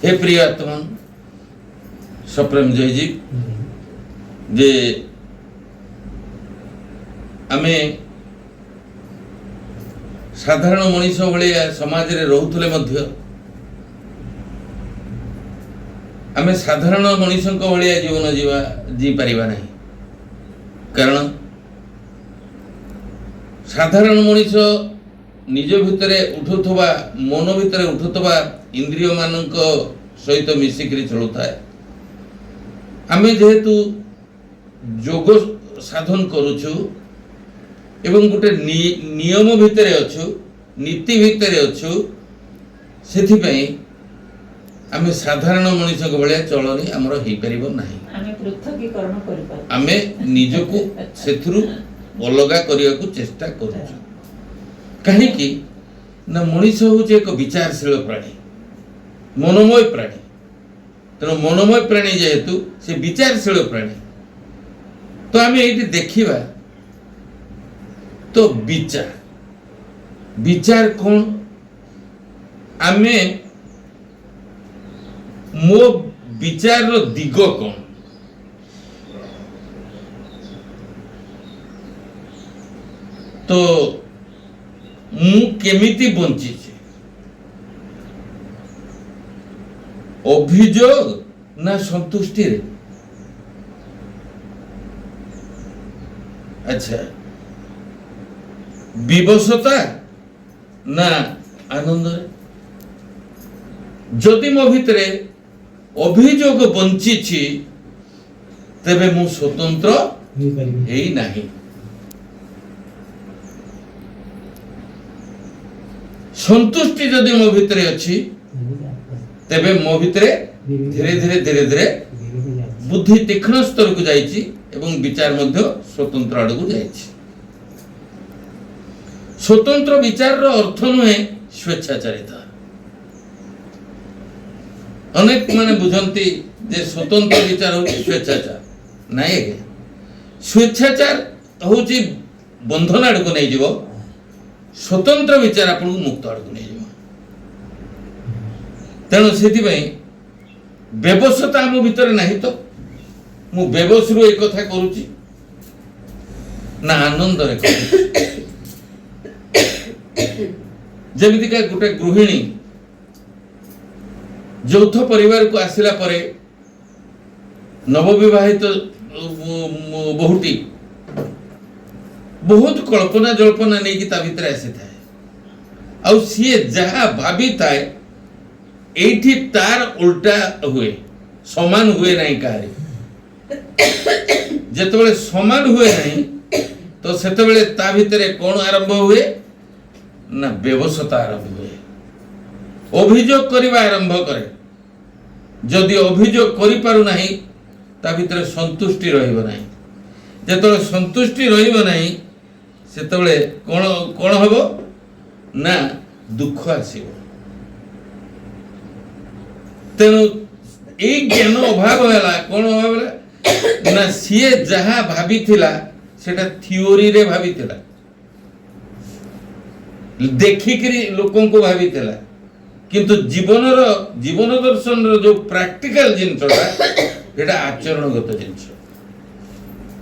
हे प्रिय आत्मा सप्रेम जयजी जे आमे साधारण मनीष भाया समाज रे रहूथले मध्य आमे साधारण मनीष भाया जीवन जी पारिबा नहीं। कारण साधारण मनीष निज भितरे उठुथबा मन भितरे उठुथबा इंद्रिय मानक सहित मिसिकरी चलुता है। आमे जेहेतु योग साधन करूछु एवं गोटे नियम भितरे अच्छु नीति भितरे अच्छु सेथिपई आमे साधारण मनीष भाया चलनी आमर हो पारिबो नाही। आमे निजको सेथुरु अलगा करिया को चेष्टा करूछु। कहीं कि ना मनीष हूँ एक विचारशील प्राणी मनोमय प्राणी तेणु मनोमय प्राणी जेहेतु से विचारशील प्राणी तो आम ये देखा तो विचार विचार कौन आमे मो विचार दिग कौन तो मु केमिति बंची अभियोग ना संतुष्टि रे। अच्छा विवशता ना आनंद रे। जदि मो भितरे अभियोग बंची तेबे मु स्वतंत्र हेई नाही। संतुष्टि जदि मो भितरे अच्छी तेबे मो भितरे धीरे धीरे धीरे धीरे बुद्धि तीक्ष्ण स्तर को जाइछि एवं विचार मध्य स्वतंत्र आड़ को जाइछि। स्वतंत्र विचार रो अर्थ नुहे स्वेच्छाचारिता। अनेक माने बुझंती जे स्वतंत्र विचार होछि स्वेच्छाचार नाइ। स्वेच्छाचार होछि बंधन आड़ को नै जीवो स्वतंत्र विचार आपन मुक्त आड़ को नै जीवो। तेणु से व्यवस्था आम भीतर नहीं तो मु व्यवसाय एक कथा करुची ना आनंद रे जमितिका गोटे गृहिणी यौथ परिवार को आसिला परे नवविवाहित बहुटी बहुत कल्पना जल्पना नहीं कि ता भीतर आसी थाए आउ सी जहा भाभी थाए एठी तार उल्टा हुए समान हुए नहीं कहारी। जेतेबेले समान हुए नहीं तो सेतेबेले ता भितरे कोन आरंभ हुए ना व्यवस्था आरंभ हुए अभियोग करिबा आरंभ करे। जदि अभियोग करि पारु नहीं ता भितरे संतुष्टि रहिबो नहीं। जेतेबेले संतुष्टि रहिबो नहीं सेतेबेले कोन कोन हबो ना दुख आसीबो। तेणु एक ज्ञान अभाव है कौन अभाव ना सी जहा भाभी थिला सेटा थियोरी रे भाभी थिला देखिकरी लोकों को भाभी थिला किंतु जीवन दर्शन रो जो प्रैक्टिकल जिनसटा एटा आचरणगत जिनस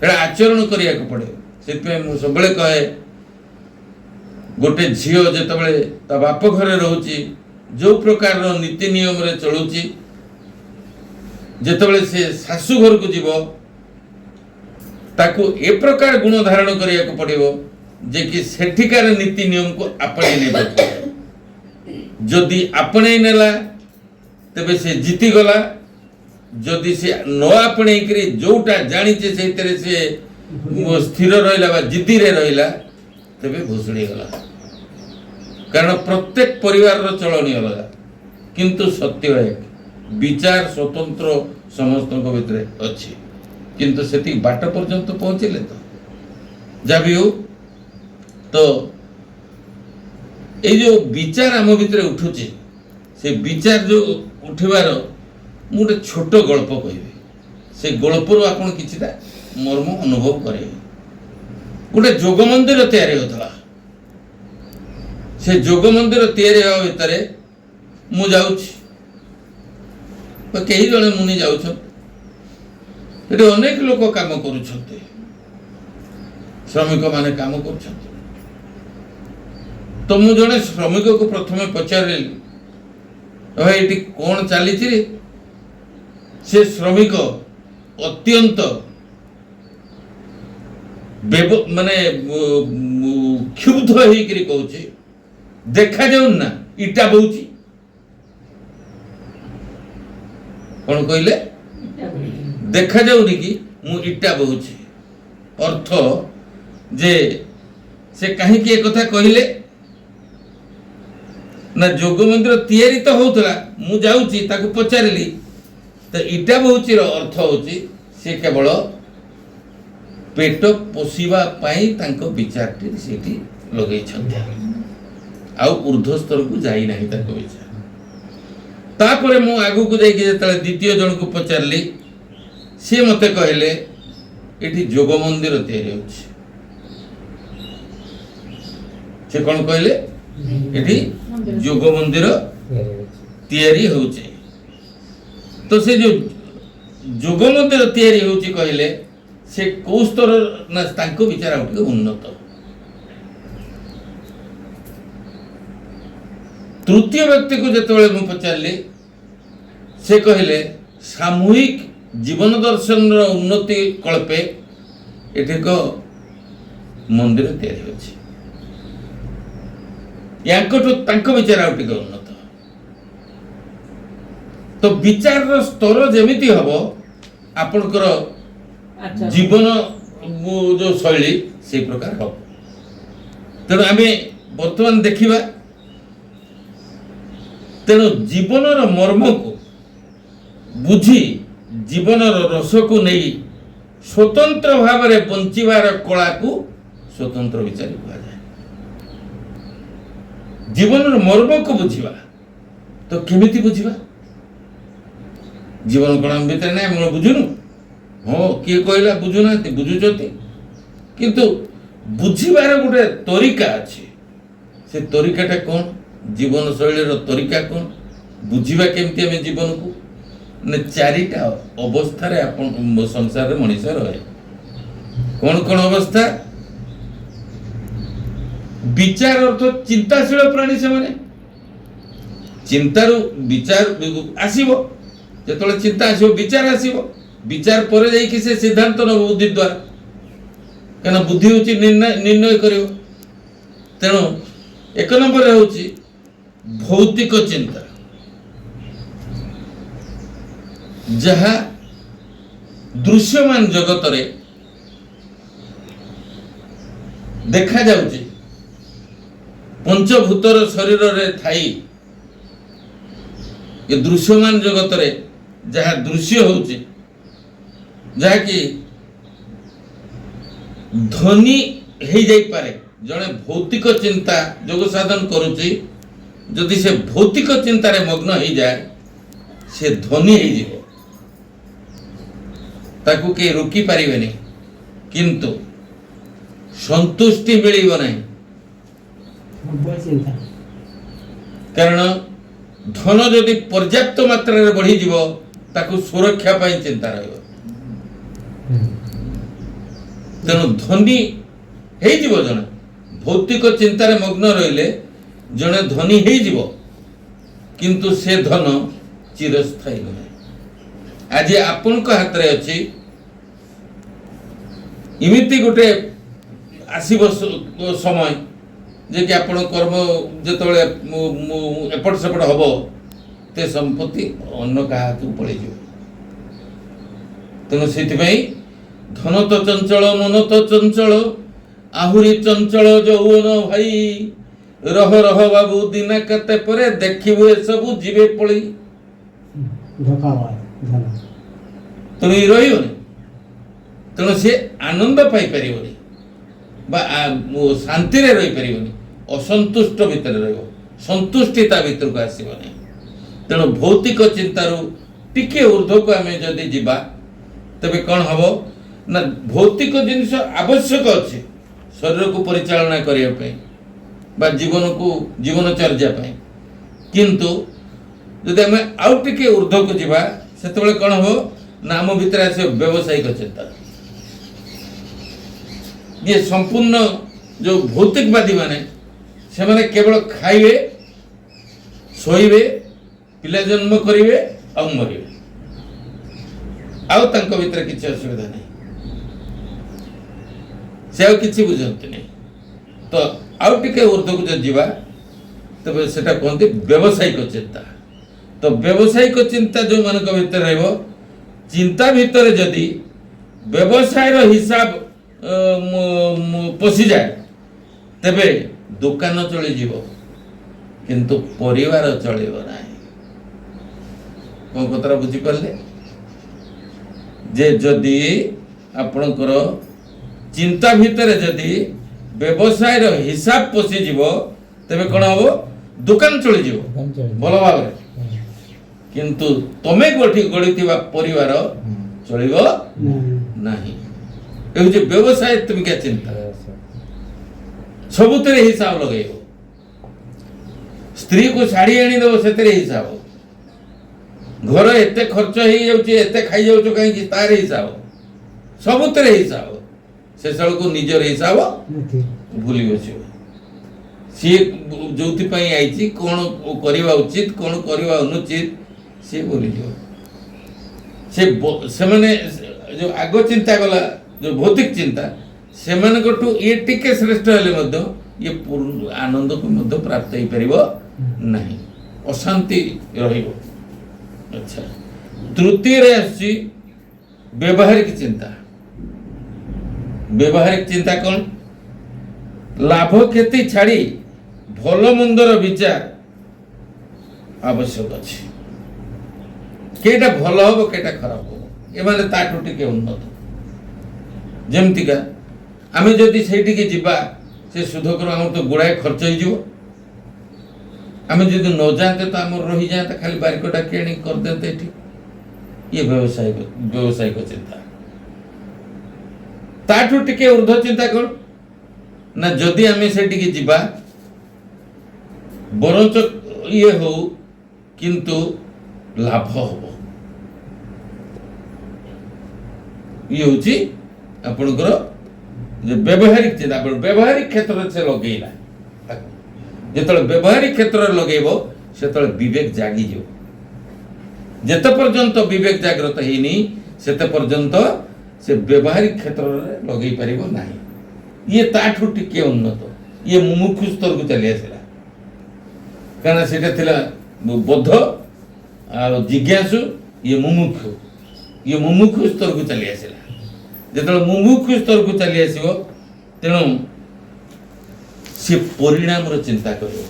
एटा आचरण करिया को पड़े। सेते मु सबले कहे गोटे झियो जेतबेले ता बाप घरे रहउची जो प्रकार नीति नियम रे चलुची जेतबेले से सासु घर को जीवो ताकू ए प्रकार गुण धारण करिया को पड़िबो जे कि सेठिकार नीति नियम को आपणे नेबो। जदि आपणे नेला तबे से जीती गला। जदि से न आपणे करी जोटा जानि छे सेतरे से स्थिर रहिला बा जिद्दी रे रहिला तबे भुसुड़ी गला। कारण प्रत्येक परिवार रो चलनी अलग किंतु सत्य है विचार स्वतंत्र समस्त भितर अच्छी किंतु सेति बाट पर्यंत पहुंचले तो जा भी हो तो ये जो विचार आम भितर उठुची से विचार जो उठिबार मु गोटे छोट गल्प कहबी से गल्पर आपन किछिटा मर्म अनुभव करे। गोटे जोग मंदिर तैयारी होता से जोग मंदिर तैयारी होगा भितर मु जाऊँ कई जड़े मुनि जाऊँ अनेक लोक काम कर श्रमिक माने काम कर तो मु जड़े श्रमिक को प्रथम पचारि भाई ये कौन चली से श्रमिक अत्यंत माने क्षुब्ध होकर कहूँ देखा जाऊ ना इटा बोची कौन कहले देखा जाऊनी कि मु इटा बोची अर्थ जे से कहीं एक कथा कहले ना जोग मंदिर तैयारी तो होतला मु जाऊची ताको पचारिली तो इटा बोची रो अर्थ होची से केवल पेट पोषिबा पाई तांको विचारटी सेठी लगै छथि आउ ऊर्ध्व स्तर को जाई नाही ताको विचार तापरे मु आगु को जाई कि जतले द्वितीय जन को पचारली से मते कहले एठी जोग मंदिर तैयारी होछि से कौन कहले एठी जोग मंदिर तैयारी होछि तो से जो जोग मंदिर तैयारी होछि कहले से को स्तर ना तांको विचार आउट उन्नत तृतीय व्यक्ति को जेतबेले मु पचारली से कहले सामूहिक जीवन दर्शन उन्नति कल्पे एठी को मंदिर तैयारी होछि याकटो तांको विचार आउट उन्नत तो विचार स्तर जेमिति हबो आपनकर जीवन जो शैली से प्रकार हम तेणु आम बर्तमान देखा तेणु जीवन मर्म को बुझी जीवन रस को नहीं स्वतंत्र भाव में बंचार कला को स्वतंत्र विचार कहा जाए जीवन मर्म को बुझा तो केमिति बुझा जीवन कौन भीतर ना आम बुझुनु हाँ किए कहला बुझुना बुझुचती किंतु बुझीबार गोटे तरीका अच्छे से तरीकाटा कौन जीवन शैली तरीका कौन बुझीबा केमती आम जीवन को ने चारिटा अवस्था संसार मनीष रहे कौन कौन अवस्था विचार अर्थ चिंताशील प्राणी से माने चिंतारू विचार आसीबो जेतले चिंता आसीबो विचार आसीबो विचार पर जाइए से सिद्धांत न बुद्धि द्वारा क्या बुद्धि हूँ निर्णय कर तेणु एक नंबर हूँ भौतिक चिंता जहाँ दृश्यमान जगत रे देखा जाउची पंचभूतर शरीर रे थाई ये दृश्यमान जगत रे जहाँ दृश्य होची जहाँकि धनी हो जाई पारे जड़े भौतिक चिंता जोग साधन करुच्ची जदि से भौतिक चिंतार मग्न हो जाए से धनी हो ताकू के रोकी पारिबे नहीं किंतु संतुष्टि मिलिबो नहीं कारण धन जदि पर्याप्त मात्रा रे बढ़ी जीवो ताकू सुरक्षा पाई चिंता रहिबो तेणु धनी हो जड़े भौतिक चिंतार मग्न रहिले जड़े धनी हो किंतु से धन चिरस्थायी नुहे आज आपण हाथ में अच्छी इमिति गोटे आसीब समय जे कि आपण कर्म जिते एपट सेपट हम ते संपत्ति अन्न क्या हाथ पड़े तेणु से धन तो चंचल मन तो चंचल आहुरी चंचल जौवन भाई रह रह बाबू दिना कते परे देखिबो ए सब जीवे पड़ी तेणु ये रही तेणु सी आनंद पाई पारिबनी शांति रे रही पारिबनी असंतुष्ट भितर रहिबो संतुष्टिता भितर को आसीबनी तेणु भौतिक चिंतारू टिके ऊर्ध्व को आम जदि जीवा तबे कौन हम ना भौतिक जिनिस आवश्यक अच्छे शरीर को परिचालना करने जीवन को जीवनचर्या किंतु ଯଦି ଆମେ ଆଉ ଟିକେ ঊର୍ଦ୍ଧ୍ୱକୁ ଯିବା ସେତେବେଳେ କ'ଣ ହବ ନା ଆମ ଭିତରେ ଆସିବ ବ୍ୟବସାୟିକ ଚିନ୍ତା। ଇଏ ସମ୍ପୂର୍ଣ୍ଣ ଯେଉଁ ଭୌତିକବାଦୀ ମାନେ ସେମାନେ କେବଳ ଖାଇବେ, ଶୋଇବେ, ପିଲା ଜନ୍ମ କରିବେ ଆଉ ମରିବେ, ଆଉ ତାଙ୍କ ଭିତରେ କିଛି ଅସୁବିଧା ନାହିଁ, ସେ ଆଉ କିଛି ବୁଝନ୍ତି ନାହିଁ। ତ ଆଉ ଟିକେ ঊର୍ଦ୍ଧ୍ୱକୁ ଯଦି ଯିବା ତେବେ ସେଟା କୁହନ୍ତି ବ୍ୟବସାୟିକ ଚିନ୍ତା। ତ ବ୍ୟବସାୟିକ ଚିନ୍ତା ଯେଉଁମାନଙ୍କ ଭିତରେ ରହିବ, ଚିନ୍ତା ଭିତରେ ଯଦି ବ୍ୟବସାୟର ହିସାବ ପଶିଯାଏ ତେବେ ଦୋକାନ ଚଳିଯିବ କିନ୍ତୁ ପରିବାର ଚଳିବ ନାହିଁ। କ'ଣ କଥାଟା ବୁଝିପାରିଲେ? ଯେ ଯଦି ଆପଣଙ୍କର ଚିନ୍ତା ଭିତରେ ଯଦି ବ୍ୟବସାୟର ହିସାବ ପଶିଯିବ ତେବେ କ'ଣ ହବ? ଦୋକାନ ଚଳିଯିବ ଭଲ ଭାବରେ, କିନ୍ତୁ ତମେ ଗଢ଼ିଥିବା ପରିବାର ଚଳିବ ନାହିଁ। ଏ ହେଉଛି ବ୍ୟବସାୟ ତୁମିକା ଚିନ୍ତା। ସବୁଥିରେ ହିସାବ ଲଗେଇବ। ସ୍ତ୍ରୀକୁ ଶାଢ଼ୀ ଆଣିଦେବ, ସେଥିରେ ହିସାବ। ଘର ଏତେ ଖର୍ଚ୍ଚ ହେଇଯାଉଛି, ଏତେ ଖାଇଯାଉଛ କାହିଁକି, ତାର ହିସାବ। ସବୁଥିରେ ହିସାବ। ଶେଷବେଳକୁ ନିଜର ହିସାବ ଭୁଲି ବସିବ। ସିଏ ଯୋଉଥିପାଇଁ ଆଇଛି, କ'ଣ କରିବା ଉଚିତ, କ'ଣ କରିବା ଅନୁଚିତ, ସିଏ ଭୁଲିଯିବ। ସେମାନେ ଯୋଉ ଆଗ ଚିନ୍ତା ଗଲା, ଯୋଉ ଭୌତିକ ଚିନ୍ତା, ସେମାନଙ୍କଠୁ ଇଏ ଟିକେ ଶ୍ରେଷ୍ଠ ହେଲେ ମଧ୍ୟ ଇଏ ଆନନ୍ଦକୁ ମଧ୍ୟ ପ୍ରାପ୍ତ ହେଇପାରିବ ନାହିଁ, ଅଶାନ୍ତି ରହିବ। ଆଚ୍ଛା, ତୃତୀୟରେ ଆସୁଛି ବ୍ୟବହାରିକ ଚିନ୍ତା। ବ୍ୟବହାରିକ ଚିନ୍ତା କ'ଣ? ଲାଭ କ୍ଷତି ଛାଡ଼ି ଭଲ ମନ୍ଦର ବିଚାର ଆବଶ୍ୟକ ଅଛି। କେଇଟା ଭଲ ହବ, କେଇଟା ଖରାପ ହବ, ଏମାନେ ତାଠୁ ଟିକେ ଉନ୍ନତ। ଯେମିତିକା ଆମେ ଯଦି ସେଇଠିକି ଯିବା, ସେ ସୁଧକର ଆମର ତ ଗୁଡ଼ାଏ ଖର୍ଚ୍ଚ ହେଇଯିବ। ଆମେ ଯଦି ନ ଯାଆନ୍ତେ ତ ଆମର ରହିଯାଆନ୍ତା, ଖାଲି ବାରିକ ଡାକି ଆଣି କରିଦିଅନ୍ତେ ଏଠି। ଇଏ ବ୍ୟବସାୟିକ ଚିନ୍ତା। ତାଠୁ ଟିକେ ଊର୍ଦ୍ଧ୍ୱ ଚିନ୍ତା କ'ଣ ନା, ଯଦି ଆମେ ସେଠିକି ଯିବା ବରଞ୍ଚ ଇଏ ହଉ କିନ୍ତୁ ଲାଭ ହବ। ଇଏ ହଉଛି ଆପଣଙ୍କର ଯେ ବ୍ୟବହାରିକ ଚିନ୍ତା। ଆପଣ ବ୍ୟବହାରିକ କ୍ଷେତ୍ରରେ ସେ ଲଗେଇଲା, ଯେତେବେଳେ ବ୍ୟବହାରିକ କ୍ଷେତ୍ରରେ ଲଗେଇବ ସେତେବେଳେ ବିବେକ ଜାଗିଯିବ। ଯେତେ ପର୍ଯ୍ୟନ୍ତ ବିବେକ ଜାଗ୍ରତ ହେଇନି ସେତେ ପର୍ଯ୍ୟନ୍ତ ସେ ବ୍ୟବହାରିକ କ୍ଷେତ୍ରରେ ଲଗେଇ ପାରିବ ନାହିଁ। ଇଏ ତାଠୁ ଟିକେ ଉନ୍ନତ। ଇଏ ମୁମୁକ୍ଷୁ ସ୍ତରକୁ ଚାଲି ଆସିଲା, କାରଣ ସେଇଟା ଥିଲା ବୌଦ୍ଧ ଆଉ ଜିଜ୍ଞାସୁ, ଇଏ ମୁମୁକ୍ଷୁ ସ୍ତରକୁ ଚାଲି ଆସିଲା। ଯେତେବେଳେ ମୁମୁକ୍ଷୁ ସ୍ତରକୁ ଚାଲି ଆସିବ, ତେଣୁ ସେ ପରିଣାମର ଚିନ୍ତା କରିବ।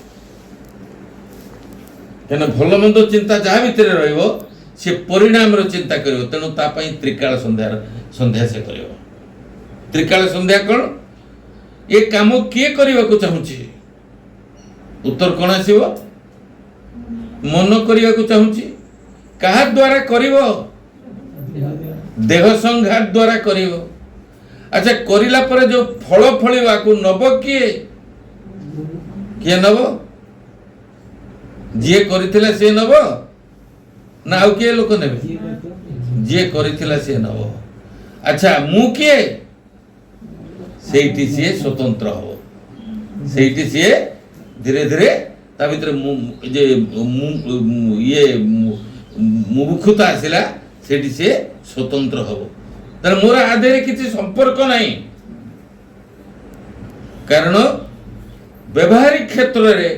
କାରଣ ଭଲ ମନ୍ଦ ଚିନ୍ତା ଯାହା ଭିତରେ ରହିବ, ସେ ପରିଣାମର ଚିନ୍ତା କରିବ। ତେଣୁ ତା ପାଇଁ ତ୍ରିକାଳ ସନ୍ଧ୍ୟା ସେ କରିବ। ତ୍ରିକାଳ ସନ୍ଧ୍ୟା କ'ଣ? ଏ କାମ କିଏ କରିବାକୁ ଚାହୁଁଛି? ଉତ୍ତର କ'ଣ ଆସିବ? ମନ କରିବାକୁ ଚାହୁଁଛି। କାହା ଦ୍ୱାରା କରିବ? ଦେହ ସଂଘାତ ଦ୍ୱାରା କରିବ। ଆଚ୍ଛା, କରିଲା ପରେ ଯୋଉ ଫଳ ଫଳିବ, ଆକୁ ନବ କିଏ? କିଏ ନବ? ଯିଏ କରିଥିଲା ସିଏ ନବ ନା ଆଉ କିଏ ଲୋକ ନେବେ? ଯିଏ କରିଥିଲା ସିଏ ନବ। ଆଚ୍ଛା, ମୁଁ କିଏ? ସେଇଠି ସିଏ ସ୍ୱତନ୍ତ୍ର ହବ। ସେଇଠି ସିଏ ଧୀରେ ଧୀରେ ତା ଭିତରେ ଇଏ ମୁମୁକ୍ଷୁତା ଆସିଲା, ସେଇଠି ସିଏ ସ୍ୱତନ୍ତ୍ର ହବ। ତାହେଲେ ମୋର ଆ ଦେହରେ କିଛି ସମ୍ପର୍କ ନାହିଁ। କାରଣ ବ୍ୟବହାରିକ କ୍ଷେତ୍ରରେ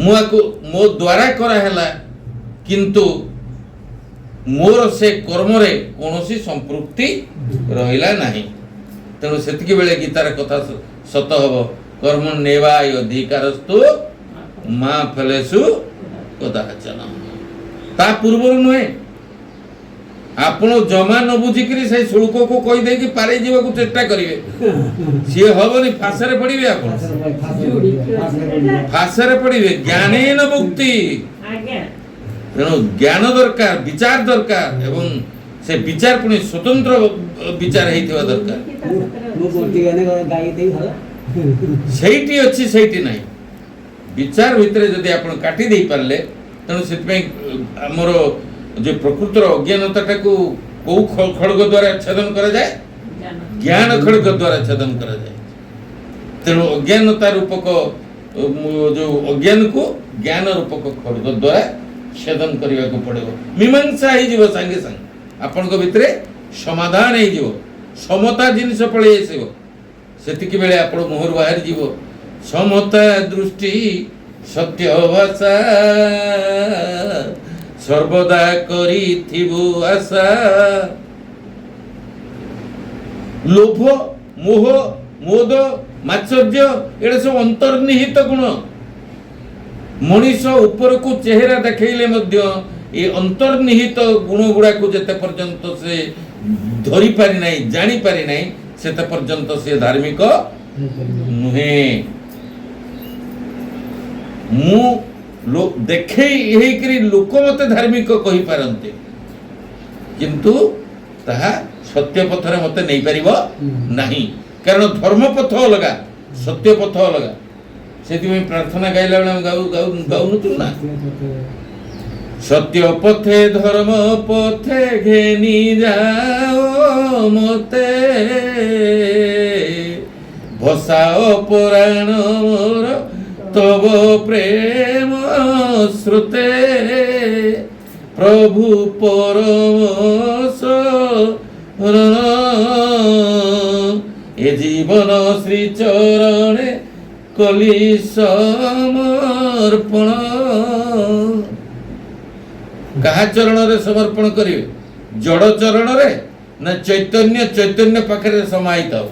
ମୁଁ ଆକୁ ମୋ ଦ୍ୱାରା କରାହେଲା, କିନ୍ତୁ ମୋର ସେ କର୍ମରେ କୌଣସି ସମ୍ପୃକ୍ତି ରହିଲା ନାହିଁ। ତେଣୁ ସେତିକି ବେଳେ ଗୀତାର କଥା ସତ ହବ, କର୍ମ ନେବାୟ ଅଧିକାରସ୍ତୁ ମା ଫଲେଷୁ କଦାଚନ। ତା ପୂର୍ବରୁ ନୁହେଁ। ଆପଣ ଜମା ନ ବୁଝିକିରି ସେଇ ଶୁଳ୍କକୁ କହିଦେଇକି ପାରେଇ ଯିବାକୁ ଚେଷ୍ଟା କରିବେ, ସିଏ ହବନି। ଫାଶରେ ପଡ଼ିବେ ଆପଣ, ଫାଶରେ ପଡ଼ିବେ। ଜ୍ଞାନେନ ମୁକ୍ତି। ତେଣୁ ଜ୍ଞାନ ଦରକାର, ବିଚାର ଦରକାର, ଏବଂ ସେ ବିଚାର ପୁଣି ସ୍ୱତନ୍ତ୍ର ବିଚାର ହେଇଥିବା ଦରକାର। ସେଇଠି ଅଛି, ସେଇଠି ନାହିଁ। विचार भितर जदि आप काटी दे पारे तेणु से आमर जो प्रकृतर अज्ञानता को खड़ग द्वारा छेदन करा जाए ज्ञान खड़ग द्वारा छेदन करा जाए तेणु अज्ञानता रूपक जो अज्ञान को ज्ञान रूपक खड़ग द्वारा छेदन करने को पड़ेगा मीमांसा हो सांगे सांगे आपण भितर समाधान हो समता जिनस पलि आसो से बेले आप मुहर बाहर जीव समता दृष्टि सत्य भाषा सर्वदा करिथिबु आशा लोभ मोह मोद मात्सर्य एड़ा सब अंतर्निहित गुण मनीष ऊपर को चेहरा देखले मध्य ये अंतर्निहित गुण गुड़ा को जेते पर्यंत से धरी पारि नाही जानी पारि नाही सेते पर्यंत से धार्मिक नुहे मु देखे लोक मत धार्मिक कही पारते किंतु ताहा सत्य पथर मत नहीं पारिबो नहीं कारण धर्म पथ अलगा सत्य पथ अलगा से प्रार्थना गाइला बेला गाउनु ना सत्य पथे धर्म पथे घेनी जाओ मते भसाओ पुराण मोर तब प्रेम श्रुते प्रभु परम ए जीवन श्री चरणे कली समर्पण कहा चरण रे समर्पण करिवे जड़ चरण रे ना चैतन्य चैतन्य पाखरे समाहित हो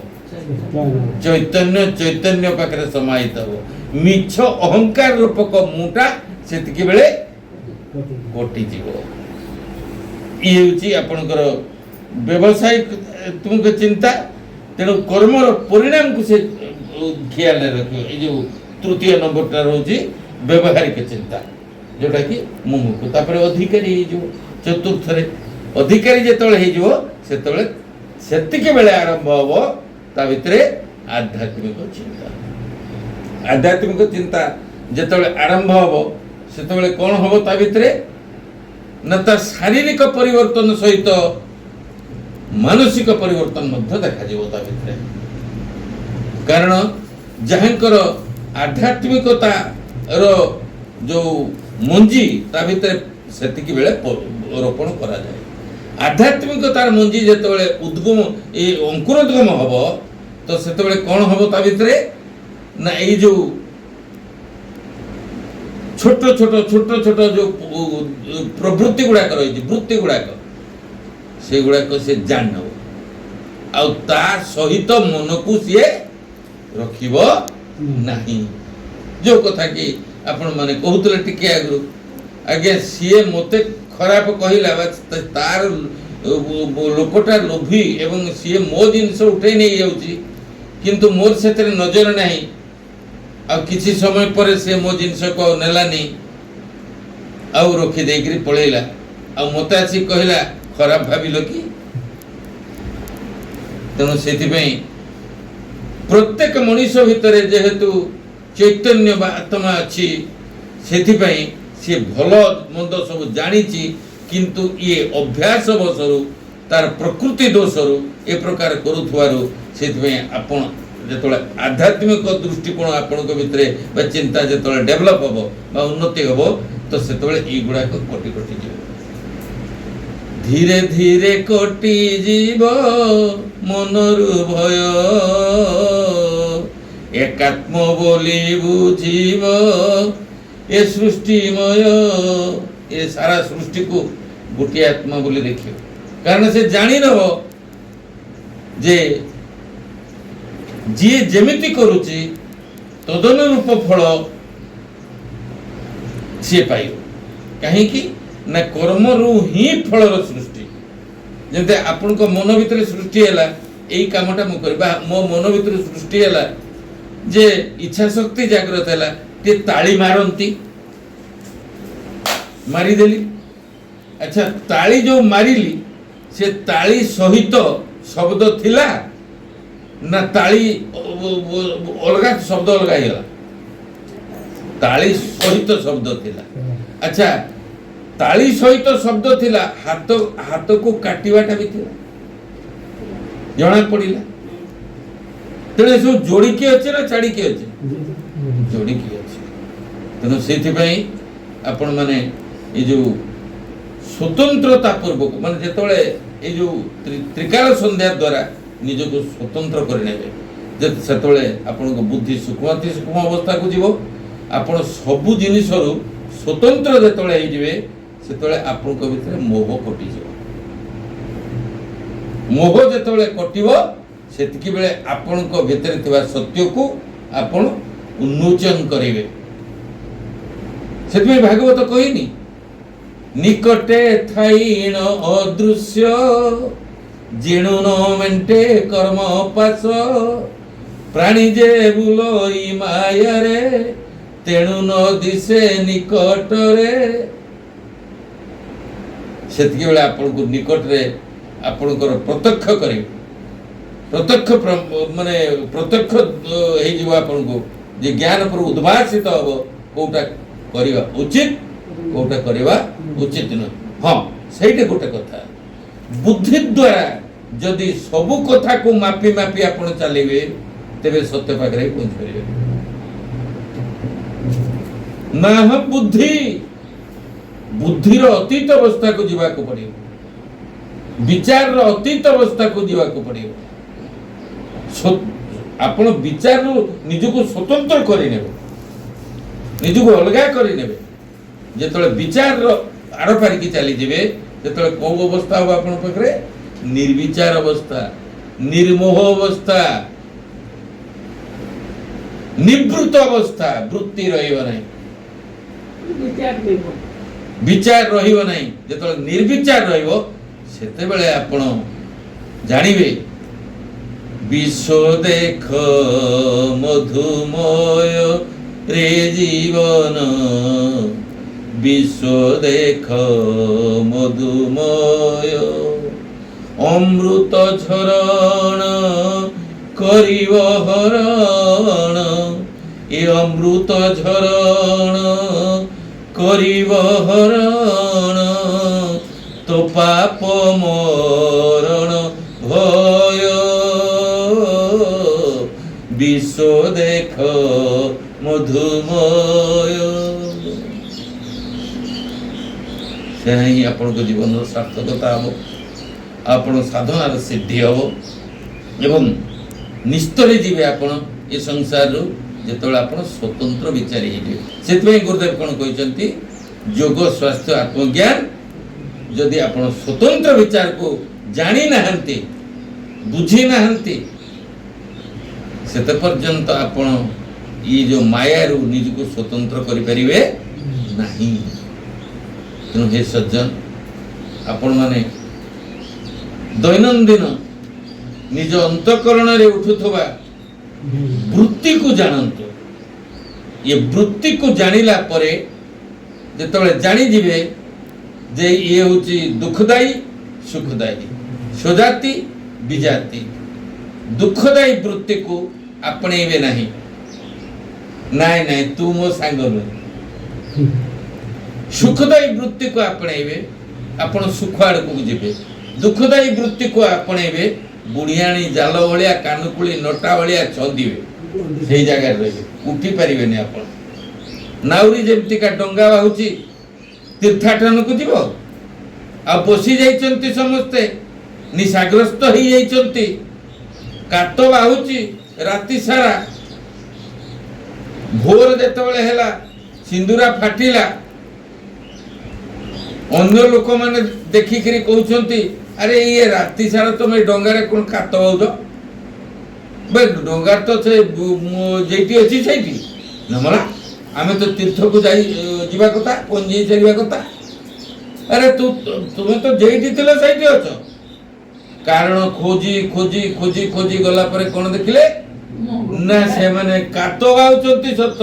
चैतन्य चैतन्य पाखरे समाहित हो मिछ अहंकार रूपक मुटा सेतिकी बेले कोटि जीव ये होची आपनकर व्यवसायिक तुमको चिंता तेणु कर्मर परिणाम को से ख्याल रखियो ये जो तृतीय नंबर टा रहउची व्यवहारिक चिंता जोटा कि मुमुक्षु तापर अधिकारी जो चतुर्थ रे अधिकारी जेतळे हे जो सेतळे सेतिके बेले आरंभ हो ता भितरे आध्यात्मिक चिंता जेतळे आरंभ हो सेतळे कोन हो ता भितरे न ता शारीरिक परिवर्तन सहित मानसिक परिवर्तन मध्य देखा जीव ता भितरे कारण जहांकर आध्यात्मिकता रो जो मंजी ता भितर सेतिकी बेले रोपण करा जाए आध्यात्मिकतार मंजी जेतबेले उद्गम ए अंकुरोद्गम हबो तो सेतबेले कोन हबो ता भितरे ना ए जो छोट छोट छोट छोट जो प्रवृत्ति गुडा रही वृत्ति गुडा से गुडा से जान हो आ ता सहित मन को सी रखिबो नहीं जो कथा कि आपण माने कहूतले टिके आगु आगे सीए मते खराब कहिला तार लोकटा लोभी एवं सीए मो जिनस उठे नहीं जाउची किंतु मोर सेतरे नजर नहीं आ किछि समय पर से मो जिनस को नेलानी आ रखी देकरी पळेला आ मते आसी कहिला खराब भाबिलो कि तेणु सेति पई प्रत्येक मनुष्य भितरे जेहेतु चैतन्य बा आत्मा अच्छी सेति पई से भल मंद सब जानी किंतु ये अभ्यास बसरु तार प्रकृति दोषरु ए प्रकार करुथुवारु सेति पई आपण जेतोले आध्यात्मिक दृष्टिकोण आपण को भितरे बा चिंता जेतोले डेवलप हबो बा उन्नति हबो तो सेतोले ई गुडा को कोटि कोटि जीव धीरे धीरे कोटि जीव मनरु भय एकात्म बोली बुझीब ए सृष्टिमय ए सारा सृष्टि को गोटे आत्मा बोली देखियो कारण से जानी नब जे जी जेमिति करूची तदनुरूप फल सी पाइब कहीं ना कर्म रु ही फलर सृष्टि जमते आपण को मन भीतर सृष्टि हैला एई कामटा मु करबा मो मन भीतर सृष्टि हैला जे इच्छा शक्ति जागृत हैला ते ताली मारंती मारी देली अच्छा ताली जो मारिली से ताली सहित शब्द थिला ना ताली अलगा शब्द अलगा हैला ताली सहित शब्द थिला अच्छा ताली सहित शब्द थिला हाथ हाथ को काटिवाटा भी थिला जना पड़िला तेरे सब जोड़ी के अच्छे ना छाड़ी के अच्छे जोड़ी के अच्छे तेणु से आपण माने ये जो स्वतंत्रता पूर्वक माने जेतोले ये जो त्रिकाल संध्या द्वारा निजको स्वतंत्र करनेबे जे सेतोले आपण को बुद्धि सूक्ष्म अवस्था को जीवो आपण सब जिनिस रु स्वतंत्र जेतोले हे जिवे सेतोले आपण को भितर मोह कटि जीवो मोह जेतोले कटिवो सेतिकी बेले आपण को भितर थिबा सत्य को आपण उन्मोचन करिवे सेति भागवत कहिनी निकटे थाईन अदृश्य जिणु न मेंटे कर्म पास प्राणी जे बुलोई माया रे तेणु न दिसे निकट रे सेति बेले आपण को निकट रे आपण को प्रत्यक्ष करिवे प्रत्यक्ष माने प्रत्यक्ष हे जीव आपण को जे ज्ञान पर उद्भासित हबो कोटा करिवा उचित कोटा करिवा उचित न हां सेइटे गोटे कथा बुद्धि द्वारा जदि सब कथा को मापी मापी आपण चलेबे तेबे सत्य पाखरे पहुंच परिबे ना हम बुद्धि बुद्धि रो अतीत अवस्था को जीवा को पड़िबो विचार रो अतीत अवस्था को जीवा को पड़िबो आपण विचार निजको स्वतंत्र करि नेबे निजको अलगा करि नेबे जेतले विचार आड़ पारिकी चली जिवे जेतले को अवस्था हो आपण पकरे निर्विचार अवस्था निर्मोह अवस्था निवृत्त अवस्था वृत्ति रहिबो नै विचार रहिबो नै जेतले निर्विचार रहिबो सेते बेले आपण जानिबे विश्व देख मधुमय रे जीवन विश्व देख मधुमय अमृत झरण करिव हरण ए अमृत झरण करिव हरण तो पाप मरण भय विश्व देख मधुमय से ही आपण को जीवन सार्थकता हो आपण साधनार सिद्धि हो एवं निस्तरे जीवे आपण ए संसार रु जेतोळे आपण स्वतंत्र विचारी हेबे सेतबे गुरुदेव कोन कहिसंती योग स्वास्थ्य आत्मज्ञान जदि आपण स्वतंत्र विचार को जानी नाहंती बुझी नाहंती सेते पर्यंत आपण ये जो माया रु निज को स्वतंत्र करि परिबे नाही तेणु हे सज्जन आपण माने दैनंदिन निज अंतकरण रे उठुथबा वृत्ति को जानंतु ये वृत्ति को जानिला परे जेतबे जानि जिवे जे ये होची दुखदायी सुखदायी स्वजाति विजाति दुखदायी वृत्ति को आपणेबे नहीं नाय नाय तू मो सांग न सुखदायी वृत्ति को आपणेबे आपण सुखाड़ को जिबे दुखदायी वृत्ति को आपणेबे बुढ़ियाणी जाल भलिया कानुकुली नटा भलिया चंदीबे सेही जगह रहिबे उठी परिबेनी आपण नाउरी जेमती का डंगा बाहुची तीर्थाटन को जीवो आ बसी जाइचंती समस्ते निशाग्रस्त ही जाइचंती कात बाहुची राति सारा भोर जेतबेले हेला सिंदूरा फाटिला अन्य लोक माने देखि करी कहउचंती अरे ये राति सारा तुम डंगारे कोन कात बाउज बे डंगार तो से जेटी अछि सेठी नमला आमे तो तीर्थ को जाई जीवा कथा कोन जे चलिबा कथा अरे तू तुमे तो जेटी थिले सेठी अछ कारण खोजी खोजी खोजी खोजी गला परे कोन देखिले ना से माने कातो गाउचंती सत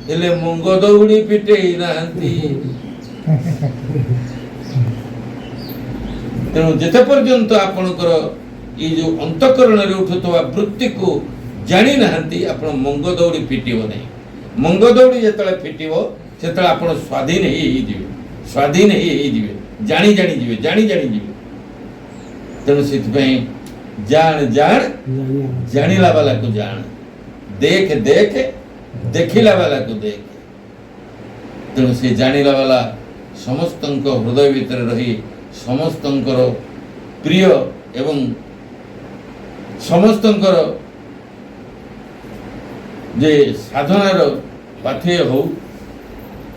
हेले मंग दौड़ी पिटेई नाहंती तेणु जेते पर्यंत आपणकर ये जो अंतकरण रे उठुतवा वृत्ति को जानी नाहंती आपण मंग दौड़ी पिटिबो नै ମଙ୍ଗଦୌଡ଼ି ଯେତେବେଳେ ଫିଟିବ ସେତେବେଳେ ଆପଣ ସ୍ୱାଧୀନ ହେଇଯିବେ, ସ୍ୱାଧୀନ ହେଇଯିବେ, ଜାଣି ଯିବେ। ତେଣୁ ସେଥିପାଇଁ ଜାଣ ଜାଣିଲା ବାଲାକୁ ଜାଣ, ଦେଖ ଦେଖିଲା ବାଲାକୁ ଦେଖ। ତେଣୁ ସେ ଜାଣିଲା ବାଲା ସମସ୍ତଙ୍କ ହୃଦୟ ଭିତରେ ରହି ସମସ୍ତଙ୍କର ପ୍ରିୟ ଏବଂ ସମସ୍ତଙ୍କର ଯେ ସାଧନାର ପାଥେୟ ହଉ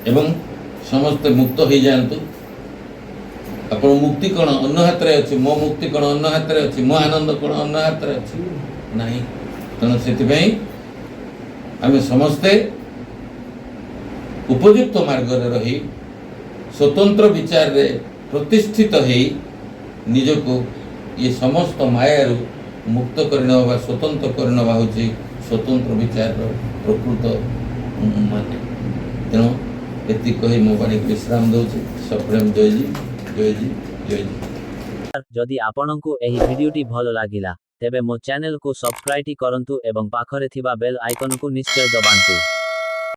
ଏବଂ ସମସ୍ତେ ମୁକ୍ତ ହେଇଯାଆନ୍ତୁ। ଆପଣ ମୁକ୍ତି କ'ଣ ଅନ୍ୟ ହାତରେ ଅଛି, ମୋ ମୁକ୍ତି କ'ଣ ଅନ୍ୟ ହାତରେ ଅଛି, ମୋ ଆନନ୍ଦ କ'ଣ ଅନ୍ୟ ହାତରେ ଅଛି? ନାହିଁ। ତେଣୁ ସେଥିପାଇଁ ଆମେ ସମସ୍ତେ ଉପଯୁକ୍ତ ମାର୍ଗରେ ରହି ସ୍ୱତନ୍ତ୍ର ବିଚାରରେ ପ୍ରତିଷ୍ଠିତ ହେଇ ନିଜକୁ ଏ ସମସ୍ତ ମାୟାରୁ ମୁକ୍ତ କରିନେବା ବା ସ୍ୱତନ୍ତ୍ର କରିନେବା ହେଉଛି ସ୍ୱତନ୍ତ୍ର ବିଚାରର ପ୍ରକୃତ ମାନେ। ତେଣୁ ଏତିକି କହି ମୋ ବାଣୀକୁ ବିଶ୍ରାମ ଦେଉଛି। ସପ୍ରେମ ଜୟଜୀ। ଯଦି ଆପଣଙ୍କୁ ଏହି ଭିଡିଓଟି ଭଲ ଲାଗିଲା ତେବେ ମୋ ଚ୍ୟାନେଲକୁ ସବସ୍କ୍ରାଇବ କରନ୍ତୁ ଏବଂ ପାଖରେ ଥିବା ବେଲ୍ ଆଇକନକୁ ନିଶ୍ଚୟ ଦବାନ୍ତୁ।